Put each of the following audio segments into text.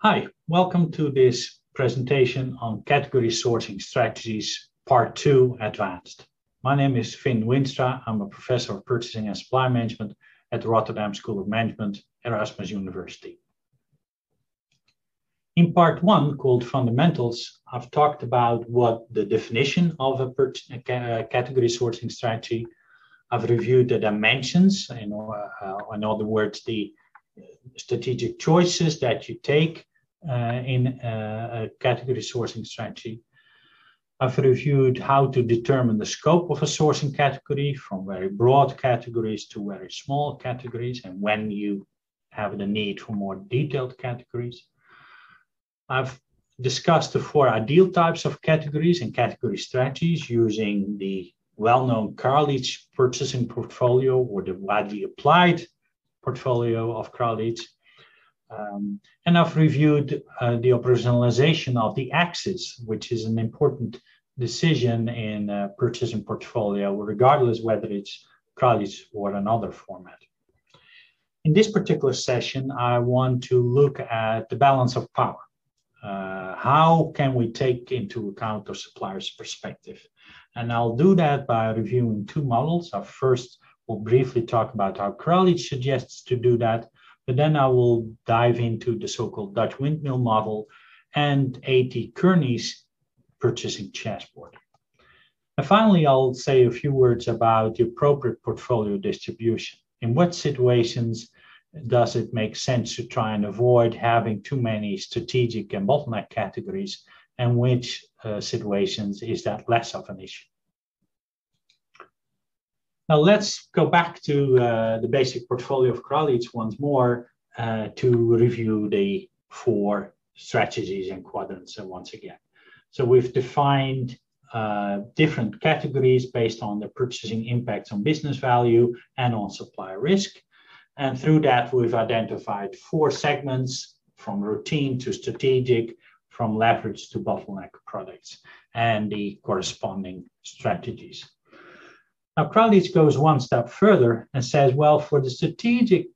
Hi, welcome to this presentation on category sourcing strategies, part 2, advanced. My name is Finn Winstra. I'm a professor of purchasing and supply management at the Rotterdam School of Management, Erasmus University. In part 1, called Fundamentals, I've talked about what the definition of a category sourcing strategy. I've reviewed the dimensions, in other words, the strategic choices that you take in a category sourcing strategy. I've reviewed how to determine the scope of a sourcing category, from very broad categories to very small categories, and when you have the need for more detailed categories. I've discussed the 4 ideal types of categories and category strategies using the well-known Kralitz purchasing portfolio, or the widely applied portfolio of Kralitz. And I've reviewed the operationalization of the axis, which is an important decision in a purchasing portfolio, regardless whether it's Kralitz or another format. In this particular session, I want to look at the balance of power. How can we take into account the supplier's perspective? And I'll do that by reviewing 2 models. First, we'll briefly talk about how Kralitz suggests to do that, but then I will dive into the so-called Dutch Windmill model and A.T. Kearney's purchasing chessboard. And finally, I'll say a few words about the appropriate portfolio distribution. In what situations does it make sense to try and avoid having too many strategic and bottleneck categories, and which situations is that less of an issue? Now let's go back to the basic portfolio of Kralitz once more to review the 4 strategies and quadrants once again. So we've defined different categories based on the purchasing impacts on business value and on supplier risk. And through that, we've identified 4 segments, from routine to strategic, from leverage to bottleneck products, and the corresponding strategies. Now, Kralitz goes one step further and says, well, for the strategic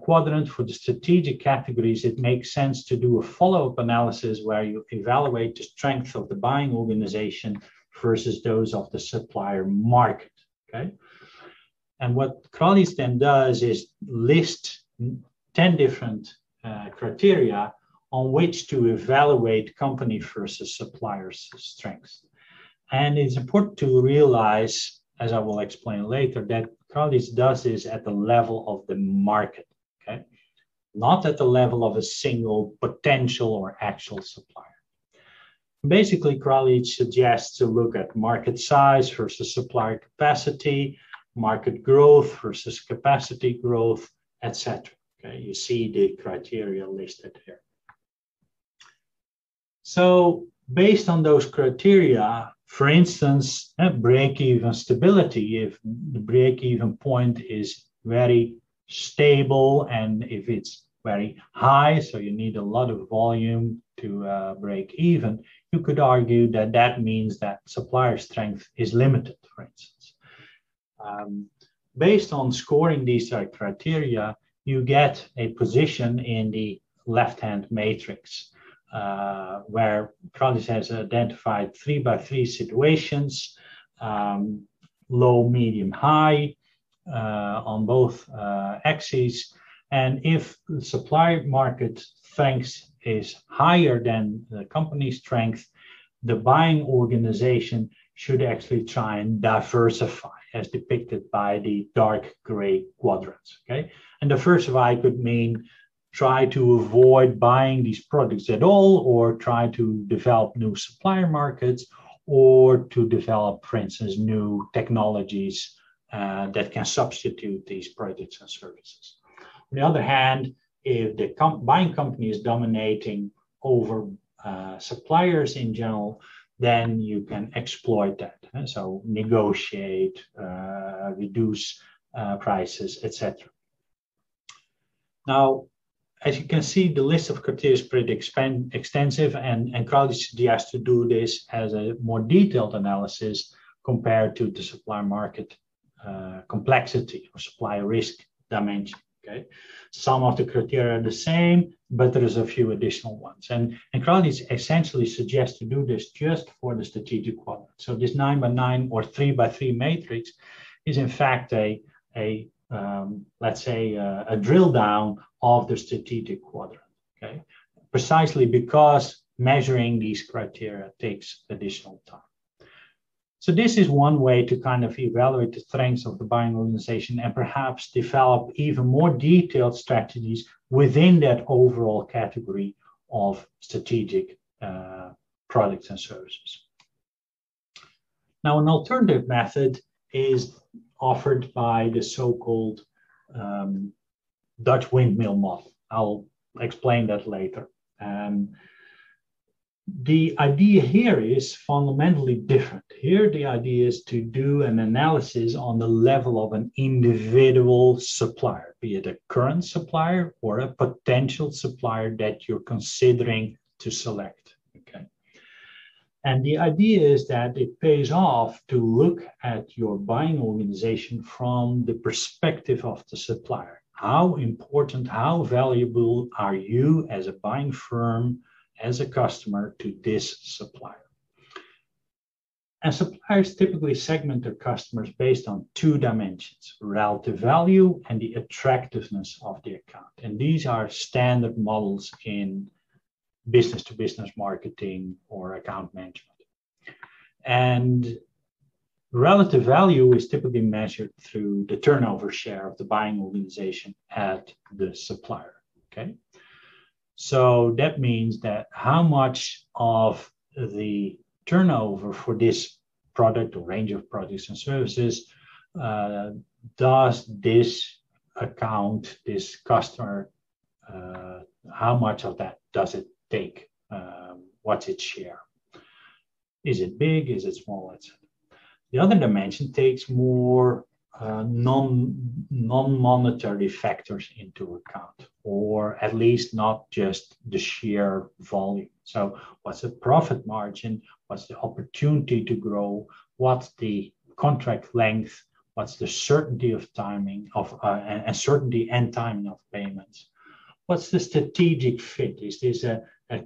quadrant, for the strategic categories, it makes sense to do a follow-up analysis where you evaluate the strength of the buying organization versus those of the supplier market, okay? And what Kralitz then does is list 10 different criteria on which to evaluate company versus supplier's strengths. And it's important to realize, as I will explain later, that Kralitz does this at the level of the market, okay? Not at the level of a single potential or actual supplier. Basically, Kralitz suggests to look at market size versus supplier capacity, market growth versus capacity growth, etc. Okay, you see the criteria listed here. So based on those criteria, for instance, break-even stability, if the break-even point is very stable and if it's very high, so you need a lot of volume to break even, you could argue that that means that supplier strength is limited, for instance. Based on scoring these criteria, you get a position in the left-hand matrix, where Kralitz has identified 3x3 situations, low, medium, high, on both axes. And if the supply market strength is higher than the company strength, the buying organization should actually try and diversify, as depicted by the dark gray quadrants, okay? And diversify could mean try to avoid buying these products at all, or try to develop new supplier markets, or to develop, for instance, new technologies that can substitute these products and services. On the other hand, if the buying company is dominating over suppliers in general, then you can exploit that. So negotiate, reduce prices, etc. Now, as you can see, the list of criteria is pretty extensive, and Kralitz suggests to do this as a more detailed analysis compared to the supply market complexity or supply risk dimension. Okay, some of the criteria are the same, but there's a few additional ones. And Crowley essentially suggests to do this just for the strategic quadrant. So this 9x9 or 3x3 matrix is in fact let's say a drill down of the strategic quadrant. Okay, precisely because measuring these criteria takes additional time. So this is one way to kind of evaluate the strengths of the buying organization and perhaps develop even more detailed strategies within that overall category of strategic products and services. Now, an alternative method is offered by the so-called Dutch windmill model. I'll explain that later. The idea here is fundamentally different. Here, the idea is to do an analysis on the level of an individual supplier, be it a current supplier or a potential supplier that you're considering to select. Okay. And the idea is that it pays off to look at your buying organization from the perspective of the supplier. How important, how valuable are you as a buying firm, as a customer to this supplier? And suppliers typically segment their customers based on two dimensions: relative value and the attractiveness of the account. And these are standard models in business-to-business marketing or account management. And relative value is typically measured through the turnover share of the buying organization at the supplier. Okay. So that means that how much of the turnover for this product or range of products and services does this account, this customer, how much of that does it take? What's its share? Is it big? Is it small? Etc. The other dimension takes more non-monetary factors into account, or at least not just the sheer volume. So what's the profit margin? What's the opportunity to grow? What's the contract length? What's the certainty of timing of and certainty and timing of payments? What's the strategic fit? Is this a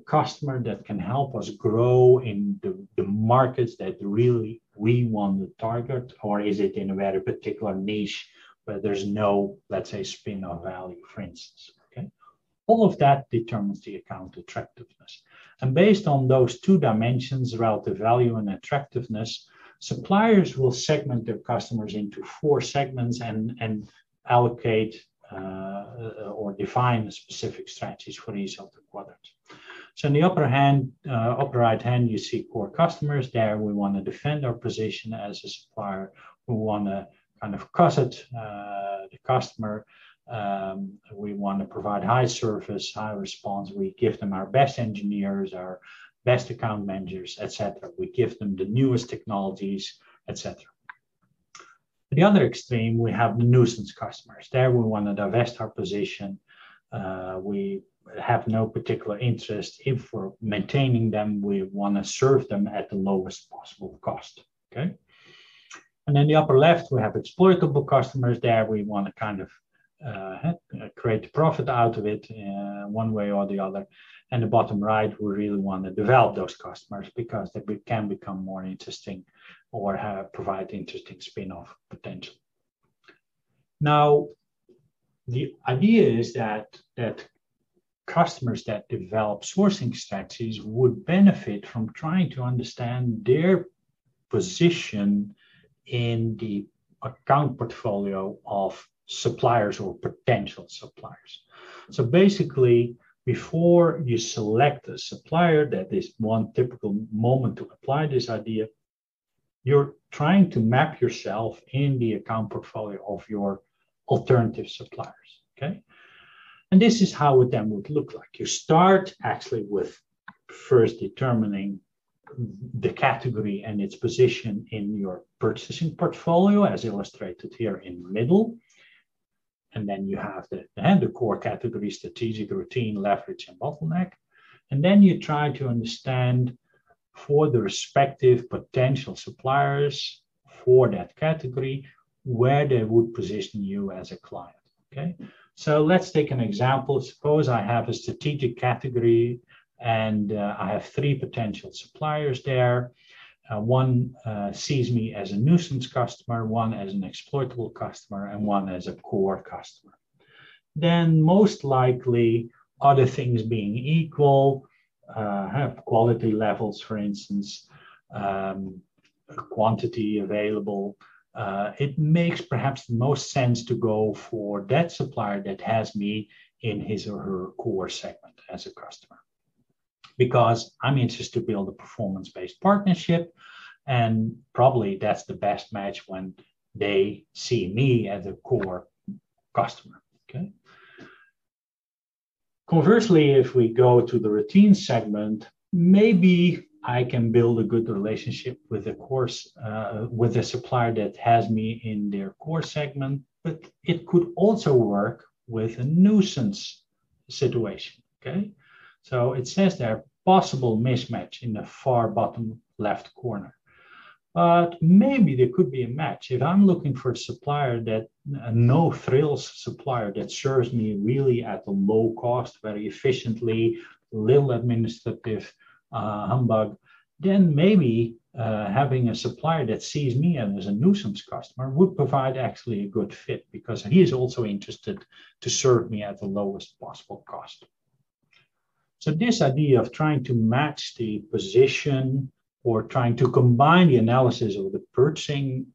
customer that can help us grow in the markets that really we want to target, or is it in a very particular niche where there's no, let's say, spin-off value, for instance? Okay, all of that determines the account attractiveness. And based on those two dimensions, relative value and attractiveness, suppliers will segment their customers into 4 segments and allocate or define specific strategies for each of the quadrants. So in the upper right hand, you see core customers. There we want to defend our position as a supplier. We want to kind of cosset the customer. We want to provide high service, high response. We give them our best engineers, our best account managers, etc. We give them the newest technologies, etc. At the other extreme, we have the nuisance customers. There we want to divest our position. We have no particular interest. If we're maintaining them, we want to serve them at the lowest possible cost. Okay. And then the upper left, we have exploitable customers. There we want to kind of create profit out of it one way or the other. And the bottom right, we really want to develop those customers because they can become more interesting or provide interesting spin-off potential. Now, the idea is that customers that develop sourcing strategies would benefit from trying to understand their position in the account portfolio of suppliers or potential suppliers. So basically, before you select a supplier, that is one typical moment to apply this idea, you're trying to map yourself in the account portfolio of your alternative suppliers, okay? And this is how it then would look like. You start actually with first determining the category and its position in your purchasing portfolio, as illustrated here in the middle. And then you have the core category: strategic, routine, leverage, and bottleneck. And then you try to understand for the respective potential suppliers for that category, where they would position you as a client. Okay, so let's take an example. Suppose I have a strategic category and I have 3 potential suppliers there. One sees me as a nuisance customer, one as an exploitable customer, and one as a core customer. Then most likely, other things being equal, have quality levels, for instance, quantity available, it makes perhaps the most sense to go for that supplier that has me in his or her core segment as a customer. Because I'm interested to build a performance-based partnership, and probably that's the best match when they see me as a core customer. Okay. Conversely, if we go to the routine segment, maybe I can build a good relationship with with a supplier that has me in their core segment, but it could also work with a nuisance situation. Okay, so it says there possible mismatch in the far bottom left corner. But maybe there could be a match. If I'm looking for a supplier that, a no frills supplier that serves me really at a low cost, very efficiently, little administrative humbug, then maybe having a supplier that sees me as a nuisance customer would provide actually a good fit, because he is also interested to serve me at the lowest possible cost. So this idea of trying to match the position or trying to combine the analysis of the purchasing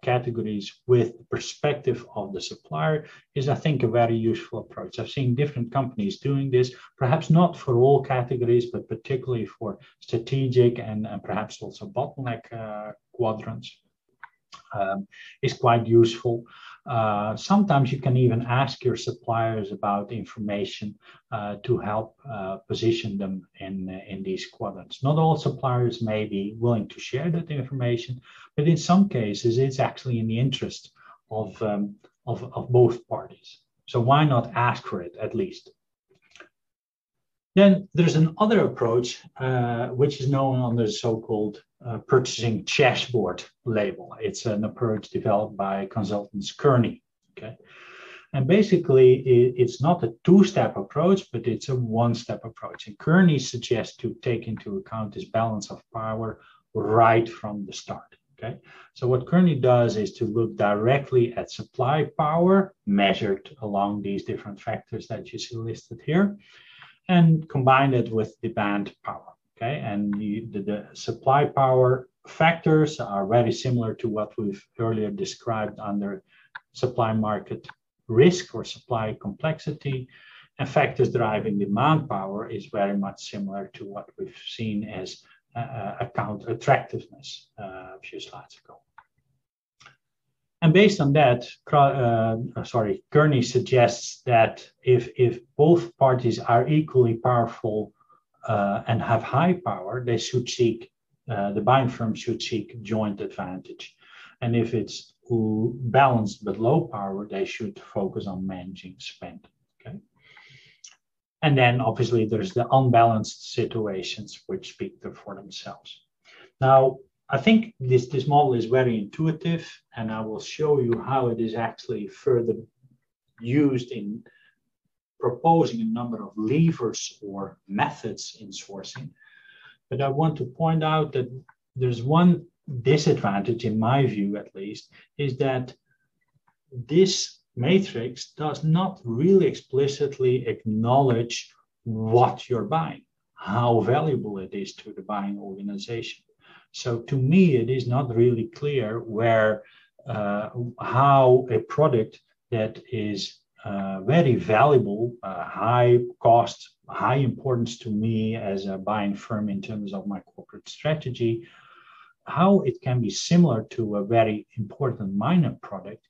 categories with the perspective of the supplier is, I think, a very useful approach. I've seen different companies doing this, perhaps not for all categories, but particularly for strategic and perhaps also bottleneck quadrants. Is quite useful. Sometimes you can even ask your suppliers about information to help position them in these quadrants. Not all suppliers may be willing to share that information, but in some cases it's actually in the interest of both parties. So why not ask for it at least? Then there's another approach, which is known under the so-called purchasing chessboard label. It's an approach developed by consultants Kearney. Okay, and basically it's not a two-step approach, but it's a one-step approach. And Kearney suggests to take into account this balance of power right from the start. Okay, so what Kearney does is to look directly at supply power measured along these different factors that you see listed here, and combine it with demand power. Okay, and the supply power factors are very similar to what we've earlier described under supply market risk or supply complexity, and factors driving demand power is very much similar to what we've seen as account attractiveness a few slides ago. And based on that, Kearney suggests that if both parties are equally powerful and have high power, they should seek, the buying firm should seek joint advantage. And if it's balanced but low power, they should focus on managing spend. Okay. And then obviously there's the unbalanced situations which speak for themselves. Now, I think this model is very intuitive, and I will show you how it is actually further used in proposing a number of levers or methods in sourcing. But I want to point out that there's one disadvantage, in my view at least, is that this matrix does not really explicitly acknowledge what you're buying, how valuable it is to the buying organization. So to me, it is not really clear where how a product that is very valuable, high cost, high importance to me as a buying firm in terms of my corporate strategy, how it can be similar to a very important minor product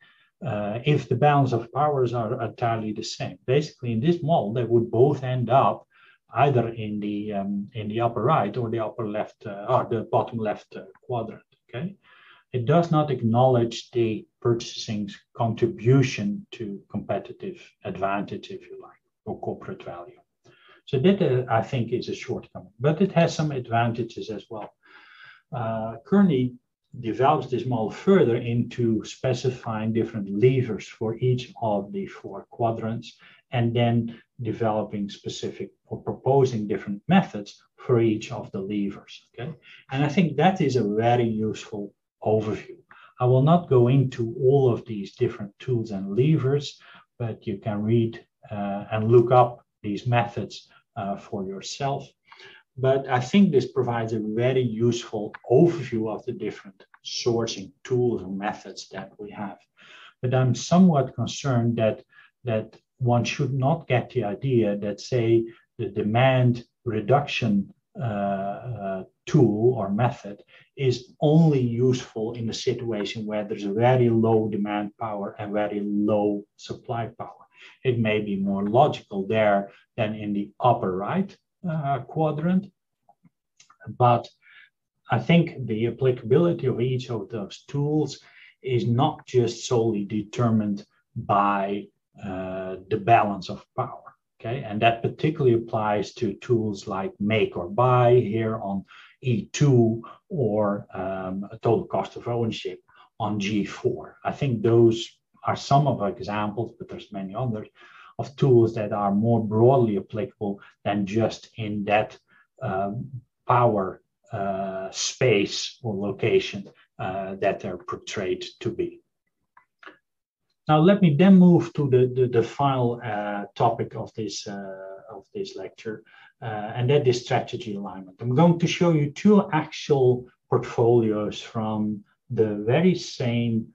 if the balance of powers are entirely the same. Basically, in this model, they would both end up either in the upper right or the upper left or the bottom left quadrant. Okay, it does not acknowledge the purchasing's contribution to competitive advantage, if you like, or corporate value. So that I think is a shortcoming, but it has some advantages as well. Kearney develops this model further into specifying different levers for each of the 4 quadrants, and then developing specific or proposing different methods for each of the levers. Okay, and I think that is a very useful overview. I will not go into all of these different tools and levers, but you can read and look up these methods for yourself. But I think this provides a very useful overview of the different sourcing tools and methods that we have. But I'm somewhat concerned that one should not get the idea that, say, the demand reduction tool or method is only useful in a situation where there's a very low demand power and very low supply power. It may be more logical there than in the upper right quadrant, but I think the applicability of each of those tools is not just solely determined by the balance of power. Okay, and that particularly applies to tools like make or buy here on E2, or a total cost of ownership on G4. I think those are some of the examples, but there's many others, of tools that are more broadly applicable than just in that power space or location that they're portrayed to be. Now, let me then move to the final topic of this lecture, and that is strategy alignment. I'm going to show you 2 actual portfolios from the very same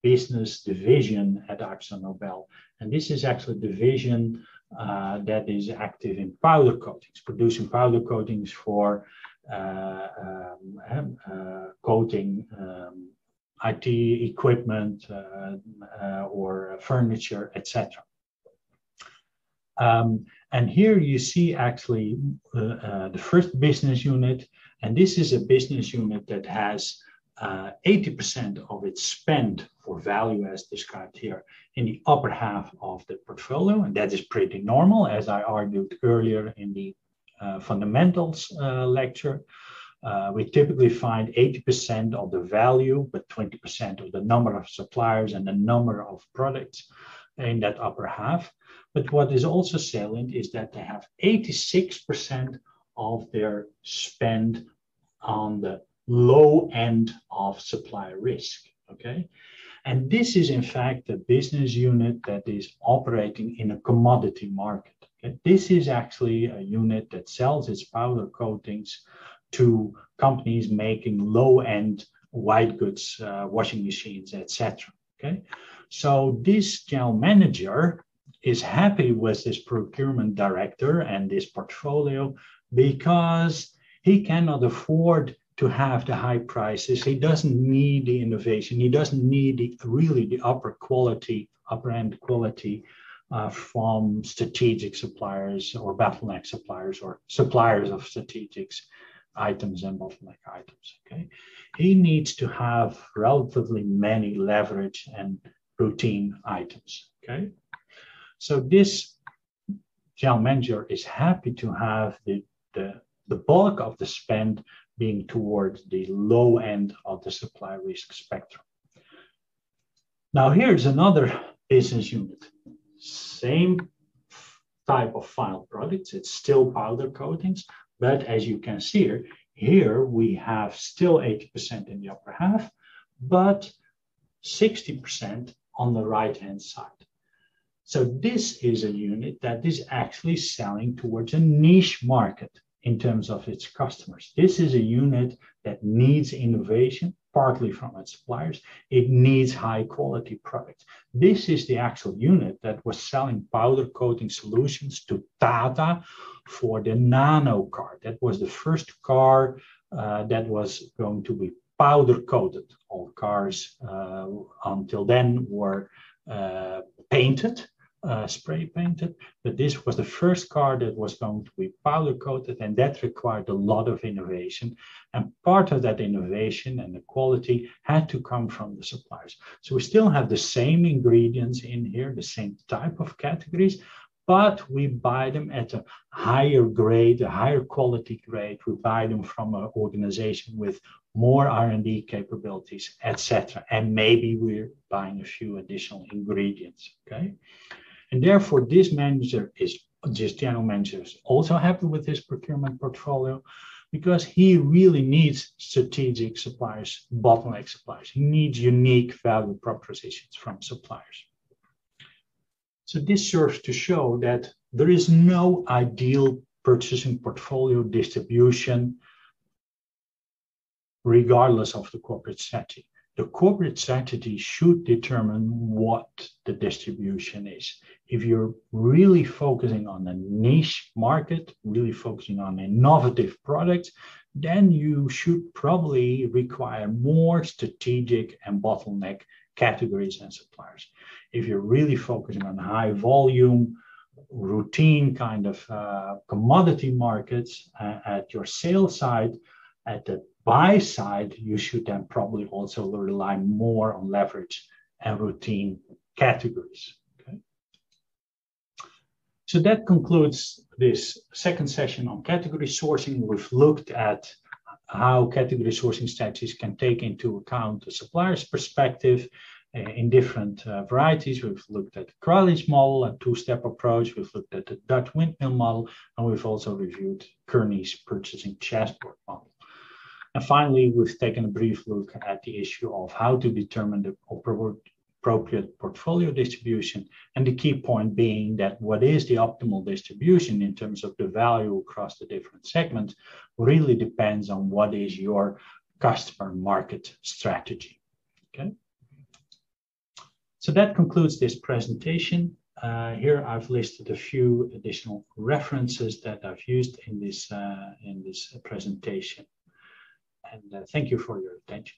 business division at AkzoNobel. And this is actually a division that is active in powder coatings, producing powder coatings for coating IT equipment or furniture, etc. And here you see actually the first business unit, and this is a business unit that has 80% of its spend for value, as described here, in the upper half of the portfolio, and that is pretty normal, as I argued earlier in the fundamentals lecture. We typically find 80% of the value, but 20% of the number of suppliers and the number of products in that upper half. But what is also salient is that they have 86% of their spend on the low end of supply risk, okay? And this is in fact a business unit that is operating in a commodity market. Okay? This is actually a unit that sells its powder coatings to companies making low-end white goods, washing machines, etc. Okay, so this general manager is happy with this procurement director and this portfolio because he cannot afford to have the high prices. He doesn't need the innovation. He doesn't need the upper end quality from strategic suppliers or bottleneck suppliers or suppliers of strategics items and bottleneck items. Okay, he needs to have relatively many leverage and routine items. Okay, so this general manager is happy to have the bulk of the spend being towards the low end of the supply risk spectrum. Now here's another business unit, same type of final products. It's still powder coatings. But as you can see here we have still 80% in the upper half, but 60% on the right-hand side. So this is a unit that is actually selling towards a niche market in terms of its customers. This is a unit that needs innovation, partly from its suppliers. It needs high quality products. This is the actual unit that was selling powder coating solutions to Tata for the Nano car. That was the first car that was going to be powder coated. All cars until then were painted, spray painted, but this was the first car that was going to be powder coated, and that required a lot of innovation. And part of that innovation and the quality had to come from the suppliers. So we still have the same ingredients in here, the same type of categories, but we buy them at a higher grade, a higher quality grade. We buy them from an organization with more R&D capabilities, etc. And maybe we're buying a few additional ingredients, okay? And therefore, this general manager is also happy with his procurement portfolio because he really needs strategic suppliers, bottleneck suppliers. He needs unique value propositions from suppliers. So this serves to show that there is no ideal purchasing portfolio distribution regardless of the corporate strategy. The corporate strategy should determine what the distribution is. If you're really focusing on a niche market, really focusing on innovative products, then you should probably require more strategic and bottleneck categories and suppliers. If you're really focusing on high volume, routine kind of commodity markets at your sales side, at the buy side, you should then probably also rely more on leverage and routine categories. Okay? So that concludes this second session on category sourcing. We've looked at how category sourcing strategies can take into account the supplier's perspective in different varieties. We've looked at the Crowley's model, a two-step approach. We've looked at the Dutch Windmill model, and we've also reviewed Kearney's purchasing chessboard model. And finally, we've taken a brief look at the issue of how to determine the appropriate portfolio distribution, and the key point being that what is the optimal distribution in terms of the value across the different segments really depends on what is your customer market strategy. Okay. So that concludes this presentation. Here I've listed a few additional references that I've used in this presentation. And thank you for your attention.